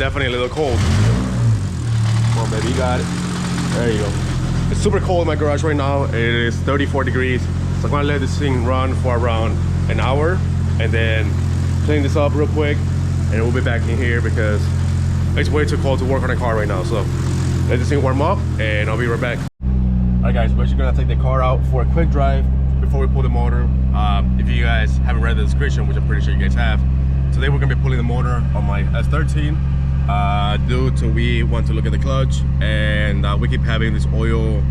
definitely a little cold. Come on, baby, you got it. There you go. It's super cold in my garage right now. It is 34 degrees. So I'm gonna let this thing run for around an hour and then clean this up real quick, and we'll be back in here because it's way too cold to work on a car right now. So let this thing warm up and I'll be right back. All right guys, we're just gonna take the car out for a quick drive before we pull the motor. If you guys haven't read the description, which I'm pretty sure you guys have, today we're gonna be pulling the motor on my S13 due to we want to look at the clutch, and we keep having this oil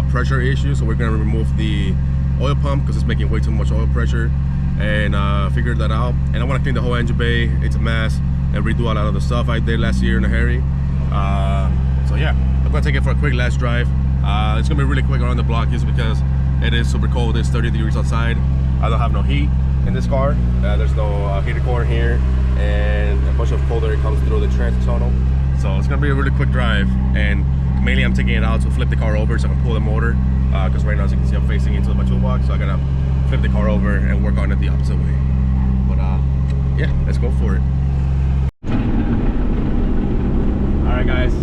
pressure issue. So we're gonna remove the oil pump because it's making way too much oil pressure, and figured that out. And I want to clean the whole engine bay. It's a mess, and redo a lot of the stuff I did last year in a hurry. So yeah, I'm gonna take it for a quick last drive. It's gonna be really quick around the block just because it is super cold. It's 30 degrees outside. I don't have no heat in this car. There's no heater core here, and a bunch of cold air comes through the transit tunnel. So it's gonna be a really quick drive, and mainly I'm taking it out to flip the car over so I can pull the motor, because right now, as you can see, I'm facing into my toolbox, so I gotta flip the car over and work on it the opposite way. But yeah, let's go for it. All right guys,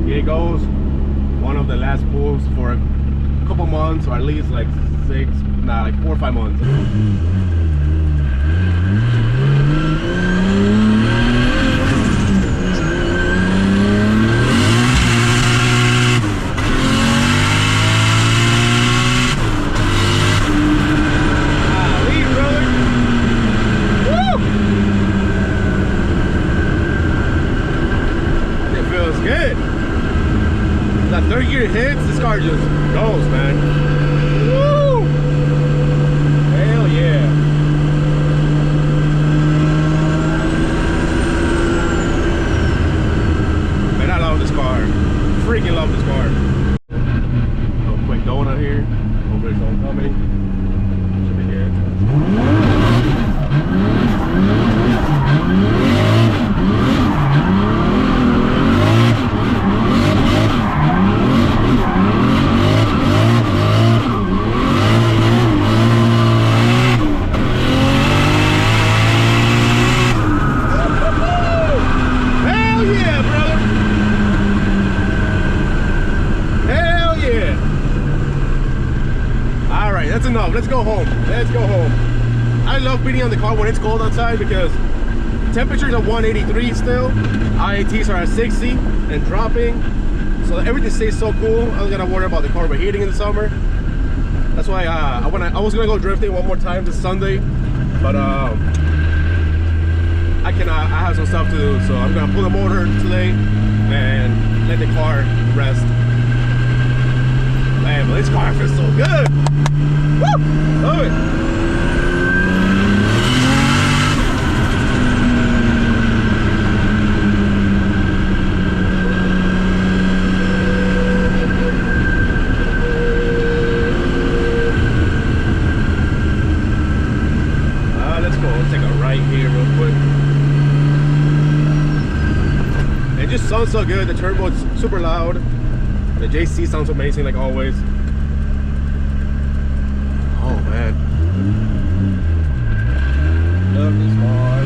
here it goes. One of the last pulls for a couple months, or at least like 4 or 5 months. Third gear hits, this car just goes, man. Woo! Hell yeah. Man, I love this car. Freaking love this car. A quick donut here. Hopefully it's oncoming. Should be here. That's enough. Let's go home. Let's go home. I love beating on the car when it's cold outside because temperatures are 183 still. IATs are at 60 and dropping. So everything stays so cool. I don't gotta worry about the car overheating in the summer. That's why I was gonna go drifting one more time this Sunday, but I have some stuff to do. So I'm gonna pull the motor today and let the car rest. Man, but this car feels so good. Woo! Love it! Let's go. Let's take a right here real quick. It just sounds so good. The turbo is super loud. The JC sounds amazing like always. Oh man, love this car.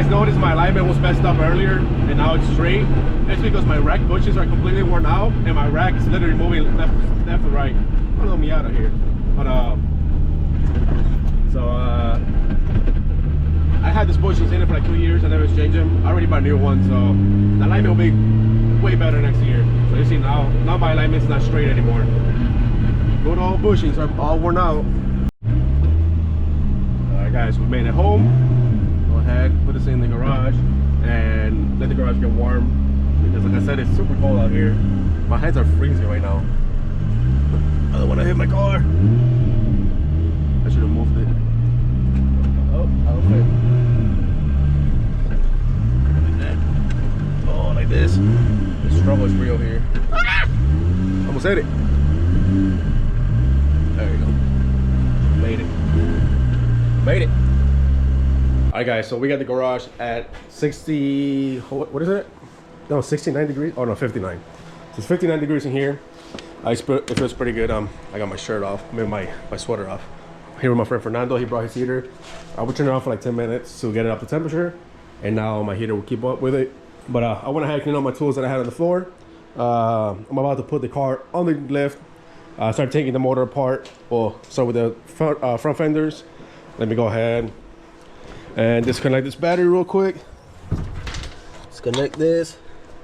Noticed my alignment was messed up earlier and now it's straight. It's because my rack bushes are completely worn out and my rack is literally moving left to right. A little Miata here, but so I had these bushes in it for like 2 years. I never exchanged them. I already bought a new one, so the alignment will be way better next year. So you see now my alignment is not straight anymore. Good old bushings are all worn out. All right guys, we made it home. Ahead, put this in the garage and let the garage get warm because like I said, it's super cold out here. My hands are freezing right now. I don't want to hit my car. I should have moved it. Oh. fit. Like that. Oh, like this. The struggle is real here. Almost hit it. There you go. Made it. Made it. Alright guys, so we got the garage at 60, what is it? No, 69 degrees? Oh no, 59. So it's 59 degrees in here. It feels pretty good. I got my shirt off, maybe my sweater off. Here with my friend Fernando, he brought his heater. I would turn it on for like 10 minutes to get it up to temperature. And now my heater will keep up with it. But I went ahead and cleaned all my tools that I had on the floor. I'm about to put the car on the lift. Start taking the motor apart. Well, start with the front fenders. Let me go ahead and disconnect this battery real quick. Disconnect this.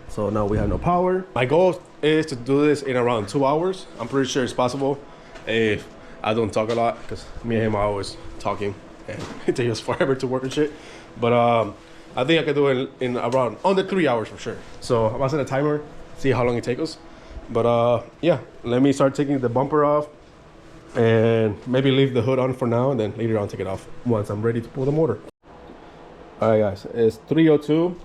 So now we have no power. My goal is to do this in around 2 hours. I'm pretty sure it's possible if I don't talk a lot, because me and him are always talking and it takes us forever to work and shit. But I think I can do it in around under 3 hours for sure. So I'm gonna set a timer, see how long it takes us. But yeah, let me start taking the bumper off and maybe leave the hood on for now, and then later on take it off once I'm ready to pull the motor. All right guys, it's 3:02.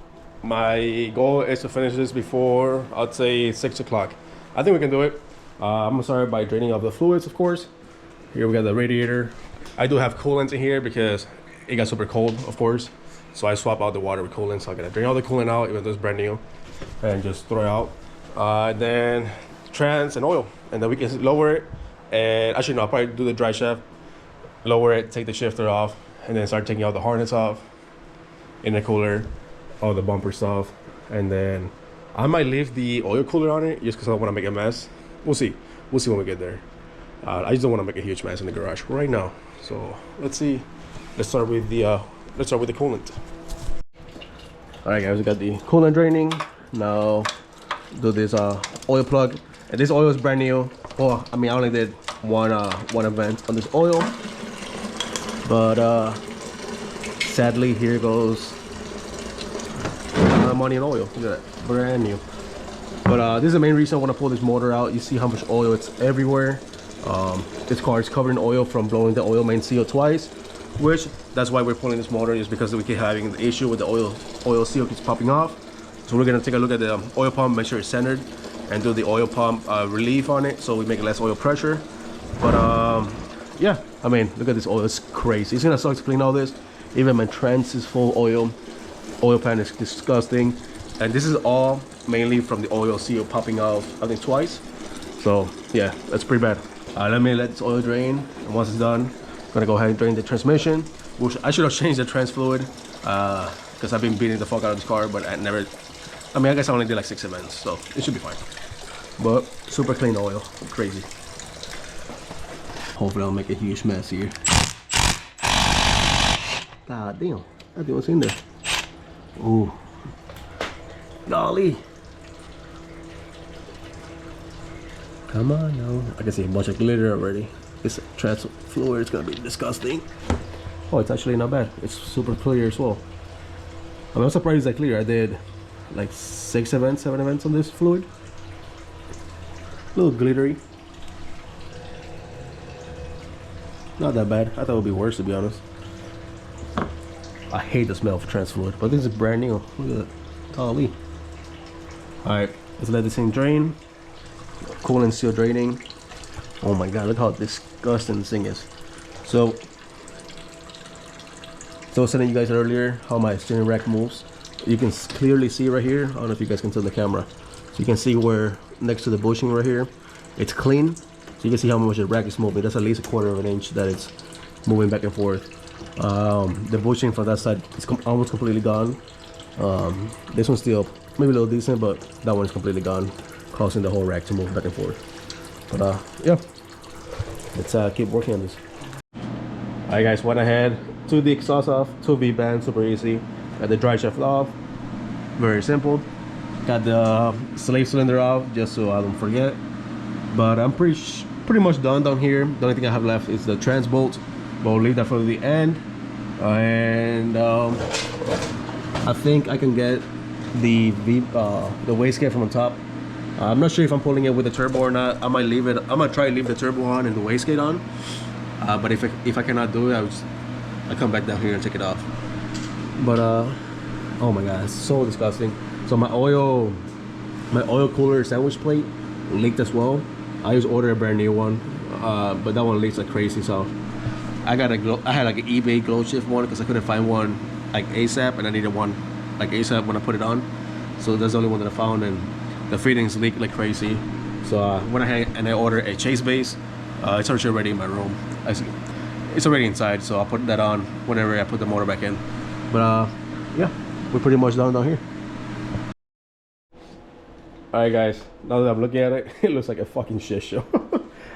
My goal is to finish this before, I'd say 6 o'clock. I think we can do it. I'm gonna start by draining off the fluids, of course. Here we got the radiator. I do have coolant in here because it got super cold, of course. So I swap out the water with coolant. So I'm gonna drain all the coolant out, even though it's brand new, and just throw it out. Then trans and oil, and then we can lower it. And actually, no, I'll probably do the dry shaft, lower it, take the shifter off, and then start taking out the harness off, intercooler, all the bumper stuff, and then I might leave the oil cooler on it just because I don't want to make a mess. We'll see. We'll see when we get there. I just don't want to make a huge mess in the garage right now. So let's see. Let's start with the coolant. All right, guys, we got the coolant draining. Now do this oil plug, and this oil is brand new. Well, I mean, I only did one event on this oil, but sadly, here goes money and oil. Look at that, brand new. But this is the main reason I want to pull this motor out. You see how much oil it's everywhere. This car is covered in oil from blowing the oil main seal twice, which that's why we're pulling this motor, is because we keep having the issue with the oil seal keeps popping off. So we're gonna take a look at the oil pump, make sure it's centered, and do the oil pump relief on it so we make less oil pressure. But yeah, I mean, look at this oil, it's crazy. It's gonna suck to clean all this. Even my trans is full oil. Oil pan is disgusting, and this is all mainly from the oil seal popping off, I think twice. So yeah, that's pretty bad. Let me let this oil drain, and once it's done, I'm gonna go ahead and drain the transmission, which I should have changed the trans fluid because I've been beating the fuck out of this car, but I guess I only did like 6 events, so it should be fine. But super clean oil, crazy. Hopefully I'll make a huge mess here. God damn, I think what's in there. Ooh, golly. Come on now. I can see a bunch of glitter already. This trans fluid is gonna be disgusting. Oh, it's actually not bad. It's super clear as well. I'm surprised it's that clear. I did like 7 events on this fluid. A little glittery. Not that bad. I thought it would be worse, to be honest. I hate the smell of trans fluid, but this is brand new. Look at that. Golly. Alright, let's let this thing drain. Coolant still draining. Oh my god, look how disgusting this thing is. So I was telling you guys earlier how my steering rack moves. You can clearly see right here. I don't know if you guys can tell the camera. So you can see where next to the bushing right here, it's clean. So you can see how much the rack is moving. That's at least 1/4 of an inch that it's moving back and forth. The bushing from that side is almost completely gone. This one's still maybe a little decent, but that one is completely gone, causing the whole rack to move back and forth. But yeah, let's keep working on this. Alright guys, went ahead, took the exhaust off, 2 V-bands, super easy. Got the dry shaft off, very simple. Got the slave cylinder off just so I don't forget. But I'm pretty much done down here. The only thing I have left is the trans bolt, but we'll leave that for the end. And I think I can get the wastegate from the top. I'm not sure if I'm pulling it with the turbo or not. I might leave it. I'm gonna try to leave the turbo on and the wastegate on. But if I cannot do it, I come back down here and take it off. But oh my god, it's so disgusting. So my oil cooler sandwich plate leaked as well. I just ordered a brand new one, but that one leaks like crazy. So I had like an eBay glow shift one because I couldn't find one like ASAP, and I needed one like ASAP when I put it on. So that's the only one that I found, and the fittings leak like crazy. So when I ordered a chase base, it's actually already in my room. It's already inside, so I'll put that on whenever I put the motor back in. But yeah, we're pretty much done down here. Alright guys, now that I'm looking at it, it looks like a fucking shit show.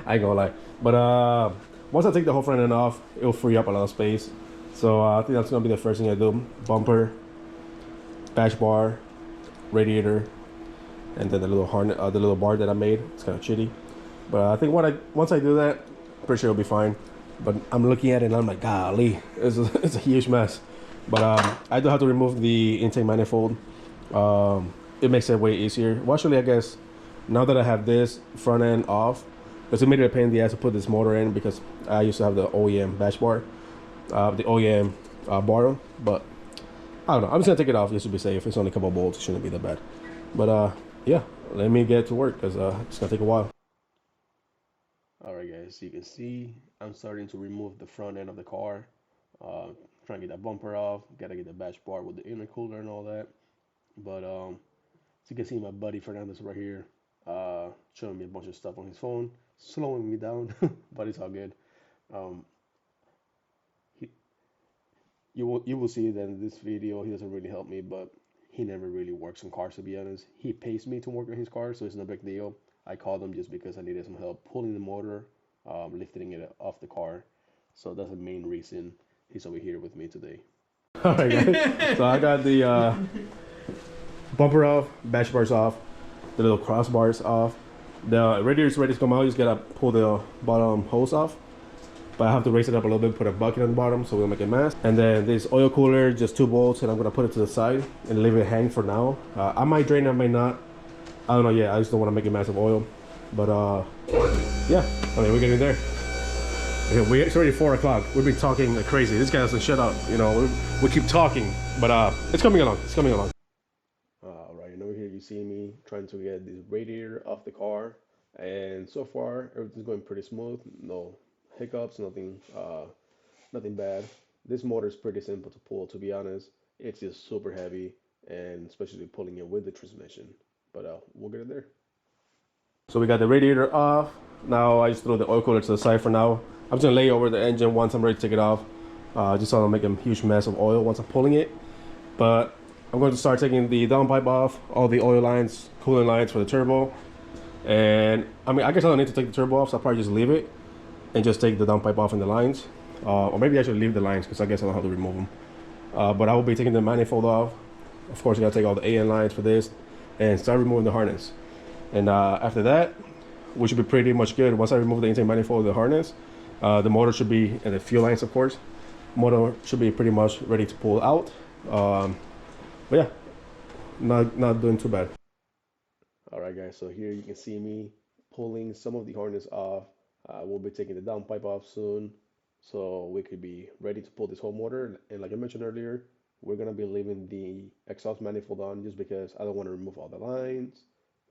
I ain't gonna lie. But once I take the whole front end off, it'll free up a lot of space. So I think that's gonna be the first thing I do. Bumper, bash bar, radiator, and then the little harness, the little bar that I made. It's kind of shitty, but I think once I do that, I'm pretty sure it'll be fine. But I'm looking at it and I'm like, golly, it's a huge mess. But I do have to remove the intake manifold. It makes it way easier. Well, actually, I guess now that I have this front end off, because it made it a pain in the ass to put this motor in, because I used to have the OEM bash bar, the OEM bar, but I don't know. I'm just gonna take it off just to be safe. It's only a couple bolts. It shouldn't be that bad. But yeah, let me get to work because it's gonna take a while. All right, guys. So you can see I'm starting to remove the front end of the car. Trying to get that bumper off. Gotta get the bash bar with the intercooler and all that. But so you can see my buddy Fernandez right here, showing me a bunch of stuff on his phone, slowing me down, but it's all good. Um, you will see that in this video he doesn't really help me, but he never really works on cars, to be honest. He pays me to work on his car, so it's no big deal. I called him just because I needed some help pulling the motor, lifting it off the car. So that's the main reason he's over here with me today. All right, guys. So I got the bumper off, bash bars off, the little crossbars off. The radiator is ready to come out. You just gotta pull the bottom hose off. But I have to raise it up a little bit, put a bucket on the bottom so we'll make a mess. And then this oil cooler, just 2 bolts, and I'm gonna put it to the side and leave it hang for now. I might drain it, I might not. I don't know yet. I just don't want to make a mess of oil. But yeah, I mean, we're getting there. Okay, it's already 4 o'clock. We've been talking like crazy. This guy doesn't shut up. You know, we keep talking, but it's coming along. It's coming along. All right, and over here you see me trying to get this radiator off the car, and so far everything's going pretty smooth. No hiccups, nothing bad. This motor is pretty simple to pull, to be honest. It's just super heavy, and especially pulling it with the transmission. But we'll get it there. So we got the radiator off. Now I just throw the oil cooler to the side for now. I'm just gonna lay over the engine once I'm ready to take it off. Just so I don't make a huge mess of oil once I'm pulling it. But I'm going to start taking the downpipe off, all the oil lines, coolant lines for the turbo. And I mean, I guess I don't need to take the turbo off, so I'll probably just leave it and just take the downpipe off in the lines. Or maybe I should leave the lines because I guess I don't have to remove them. But I will be taking the manifold off. Of course, I gotta take all the AN lines for this and start removing the harness. And after that, we should be pretty much good. Once I remove the intake manifold of the harness, the motor should be, and the fuel lines, of course, motor should be pretty much ready to pull out. But yeah, not doing too bad. All right, guys. So here you can see me pulling some of the harness off. We'll be taking the downpipe off soon, so we could be ready to pull this whole motor. And like I mentioned earlier, we're gonna be leaving the exhaust manifold on just because I don't want to remove all the lines,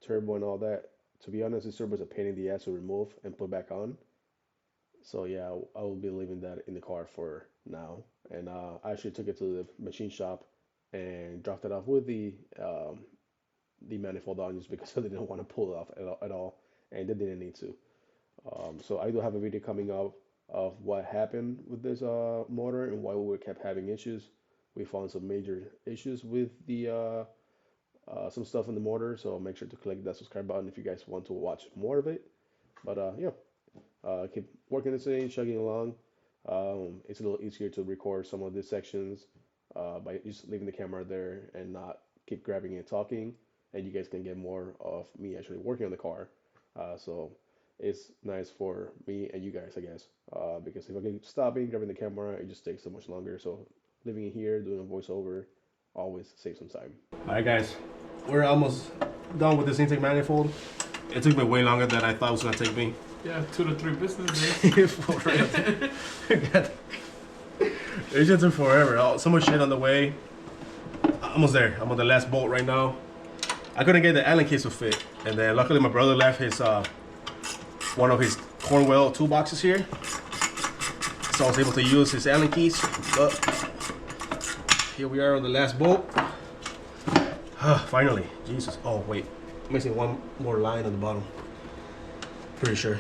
turbo, and all that. To be honest, this turbo is a pain in the ass to remove and put back on. So yeah, I will be leaving that in the car for now. And I actually took it to the machine shop and dropped it off with the manifold on just because I didn't want to pull it off at all, and they didn't need to. So I do have a video coming up of what happened with this motor and why we kept having issues. We found some major issues with the some stuff in the motor, so make sure to click that subscribe button if you guys want to watch more of it. But yeah, keep working this thing, chugging along. It's a little easier to record some of these sections by just leaving the camera there and not keep grabbing and talking, and you guys can get more of me actually working on the car. So it's nice for me and you guys, I guess, because if I keep stopping, grabbing the camera, it just takes so much longer. So living in here, doing a voiceover, always save some time. All right, guys, we're almost done with this intake manifold. It took me way longer than I thought it was gonna take me. Yeah, 2 to 3 business days. For real. It's just took forever. Oh, so much shit on the way. Almost there. I'm on the last bolt right now. I couldn't get the Allen keys to fit, and then luckily my brother left his one of his Cornwell toolboxes here, so I was able to use his Allen keys. But here we are on the last bolt. Finally, Jesus. Oh wait, I'm missing one more line on the bottom. Pretty sure.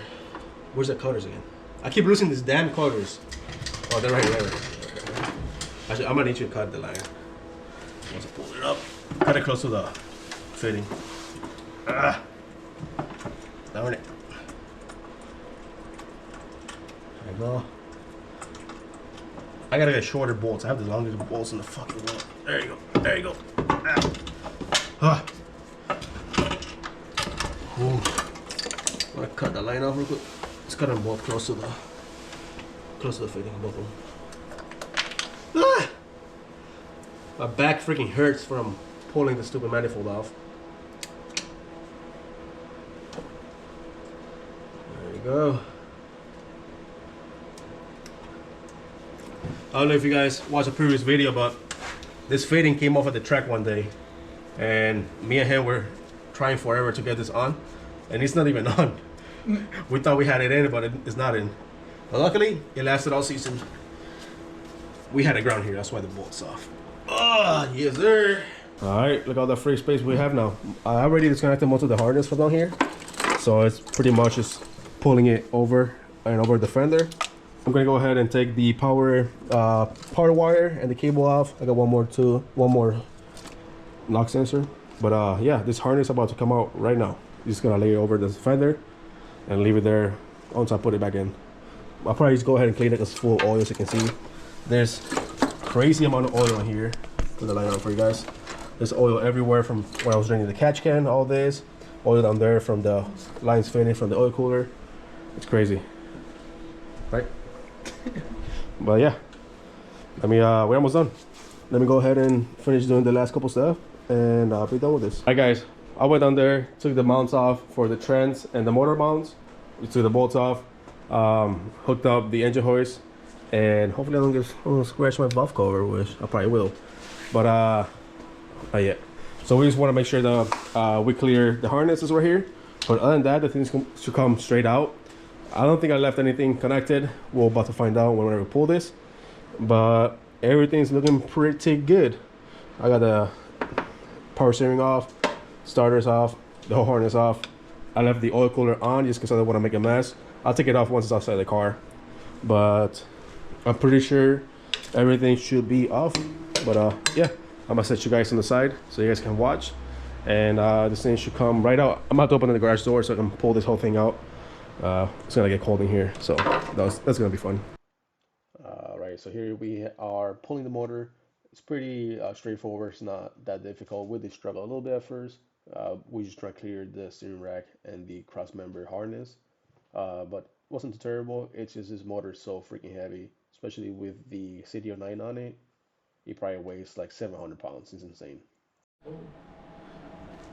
Where's the cutters again? I keep losing these damn cutters. Oh, they're right there. Actually, I'm gonna need you to cut the line. Once I pull it up, cut it close to the fitting. Darn it. There we go. I gotta get shorter bolts. I have the longest bolts in the fucking world. There you go. There you go. Ooh. I'm gonna cut the line off real quick. Let's cut them both close to the fitting, both of them. My back freaking hurts from pulling the stupid manifold off. There you go. I don't know if you guys watched a previous video, but this fitting came off at the track one day, and me and him were trying forever to get this on, and it's not even on. We thought we had it in, but it's not in. But luckily, it lasted all season. We had a ground here, that's why the bolt's off. Ah, yes sir. Alright, look at all the free space we have now. I already disconnected most of the harness from down here, so it's pretty much just pulling it over and over the fender. I'm gonna go ahead and take the power wire and the cable off. I got one more knock sensor. But yeah, this harness is about to come out right now. Just gonna lay it over the fender and leave it there until I put it back in. I'll probably just go ahead and clean it because it's full of oil, as you can see. There's crazy amount of oil in here. Put the light on for you guys. There's oil everywhere from when I was draining the catch can, all this. Oil down there from the lines finish from the oil cooler. It's crazy. Right? But yeah. We're almost done. Let me go ahead and finish doing the last couple stuff and I'll be done with this. Alright guys, I went down there, took the mounts off for the trans and the motor mounts. We took the bolts off, hooked up the engine hoist, and hopefully I don't scratch my valve cover, which I probably will. But not yet. So we just want to make sure that we clear the harnesses right here. But other than that, the things should come straight out. I don't think I left anything connected. We're about to find out whenever we pull this. But everything's looking pretty good. I got the power steering off, starters off, the whole harness off. I left the oil cooler on just because I don't want to make a mess. I'll take it off once it's outside the car. But I'm pretty sure everything should be off. But yeah, I'm gonna set you guys on the side so you guys can watch. And this thing should come right out. I'm about to open the garage door so I can pull this whole thing out. It's gonna get cold in here, so that's gonna be fun. Alright, so here we are pulling the motor. It's pretty straightforward. It's not that difficult. We did struggle a little bit at first. We just tried to clear the steering rack and the cross member harness, but wasn't too terrible. It's just this motor is so freaking heavy, especially with the CDO9 on it. It probably weighs like 700 pounds. It's insane.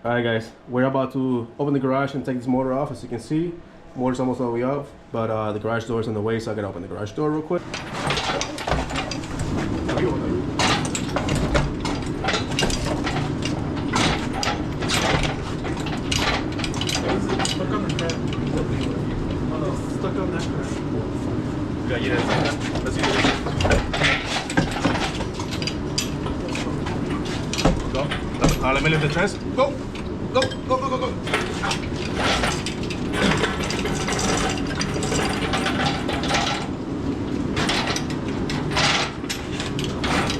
Alright guys, we're about to open the garage and take this motor off. As you can see, motor's almost all the way up, but the garage door is on the way, so I gotta open the garage door real quick. Stuck on that crap. Yeah, yeah. Let's use it. Go. Let me lift the trans. Go. Go. Go. Go. Go. Go.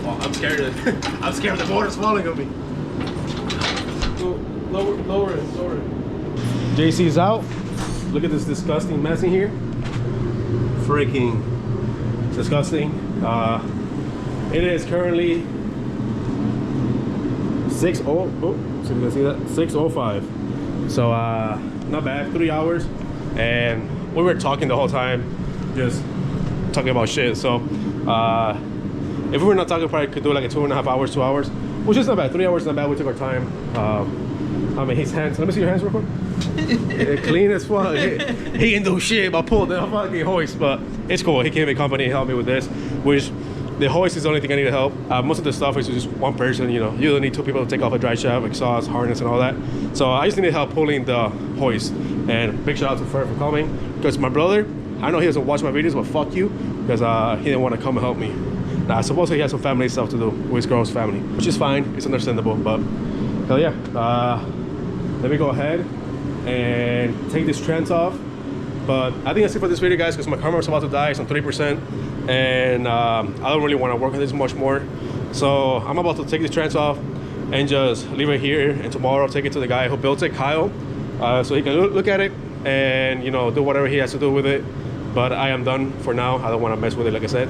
Oh, I'm scared of I'm scared of the motor's falling on me. Go. Lower it. JC's out. Look at this disgusting mess in here. Freaking disgusting. It is currently 6:05. So not bad. 3 hours, and we were talking the whole time, just talking about shit. So if we were not talking, probably could do like a 2.5 hours, 2 hours, which is not bad. 3 hours is not bad. We took our time. I mean, his hands. Let me see your hands real quick. Yeah, clean as fuck. He didn't do shit. I pulled the fucking hoist, but it's cool. He came in company, helped me with this, which The hoist is the only thing I need to help. Most of the stuff is just one person, you know. You don't need two people to take off a drive shaft, exhaust, harness, and all that. So I just need help pulling the hoist. And big shout out to Fred for coming, because my brother, I know he doesn't watch my videos, but fuck you, because he didn't want to come and help me. Now, supposedly he has some family stuff to do with his girl's family, which is fine. It's understandable, but hell yeah. Let me go ahead and take this trans off. But I think that's it for this video, guys, because my camera's about to die. It's on 3%, and I don't really want to work on this much more. So I'm about to take this trans off and just leave it here, and tomorrow I'll take it to the guy who built it, Kyle, so he can look at it and, you know, do whatever he has to do with it. But I am done for now. I don't want to mess with it, like I said.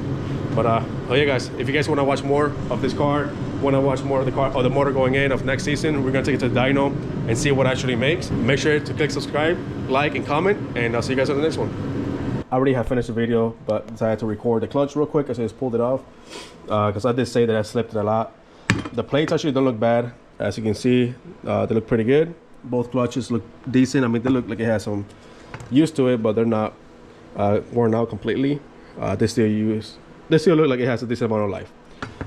But oh yeah, guys, if you guys want to watch more of this car, want to watch more of the car or the motor going in of next season, we're gonna take it to the dyno and see what it actually makes. Make sure to click subscribe, like, and comment, and I'll see you guys on the next one. I already have finished the video, but decided to record the clutch real quick. I just pulled it off because I did say that I slipped it a lot. The plates actually don't look bad. As you can see, they look pretty good. Both clutches look decent. I mean, they look like it has some use to it, but they're not worn out completely. They still look like it has a decent amount of life.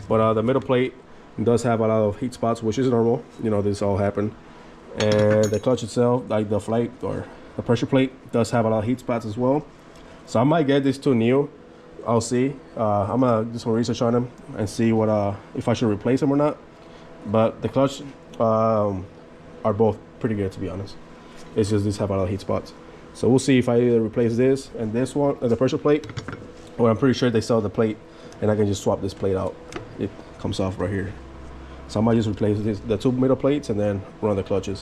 But the middle plate does have a lot of heat spots, which is normal. You know, this all happened. And the clutch itself, like the flight or the pressure plate, does have a lot of heat spots as well. So I might get these two new. I'll see. I'm gonna do some research on them and see what if I should replace them or not. But the clutch are both pretty good, to be honest. It's just these have a lot of heat spots. So we'll see if I either replace this and this one, the pressure plate, or I'm pretty sure they sell the plate and I can just swap this plate out. It comes off right here. So I might just replace the two middle plates and then run the clutches.